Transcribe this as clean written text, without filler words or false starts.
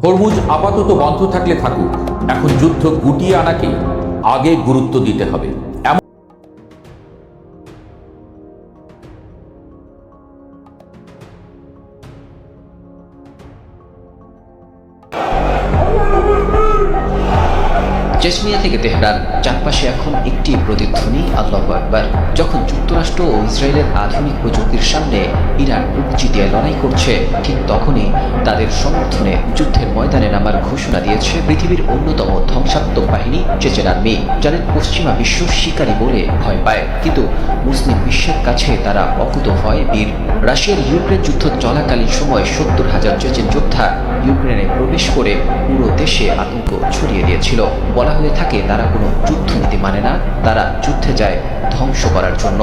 Hormuz আপাতত বন্ধ থাকলে থাকুক, এখন যুদ্ধ গুটিয়ে আনাকে আগে গুরুত্ব দিতে হবে। চেচনিয়া থেকে তেহরান, চারপাশে এখন একটি প্রতিধ্বনি, আল্লাহু আকবার। যখন যুক্তরাষ্ট্র ও ইসরায়েলের আধুনিক প্রযুক্তির সামনে ইরান বুক চিতিয়ে লড়াই করছে, ঠিক তখনই তাদের সমর্থনে যুদ্ধের ময়দানে নামার ঘোষণা দিয়েছে পৃথিবীর অন্যতম ধ্বংসাত্মক বাহিনী চেচেন আর্মি, যাদের পশ্চিমা বিশ্ব শিকারী বলে ভয় পায়, কিন্তু মুসলিম বিশ্বের কাছে তারা অকুতোভয় বীর। রাশিয়ার ইউক্রেন যুদ্ধ চলাকালীন সময় 70,000 চেচেন যোদ্ধা ইউক্রেনে প্রবেশ করে পুরো দেশে আতঙ্ক ছড়িয়ে দিয়েছিল। বলা হয়ে থাকে তারা কোনো যুদ্ধনীতি মানে না, তারা যুদ্ধে যায় ধ্বংস করার জন্য।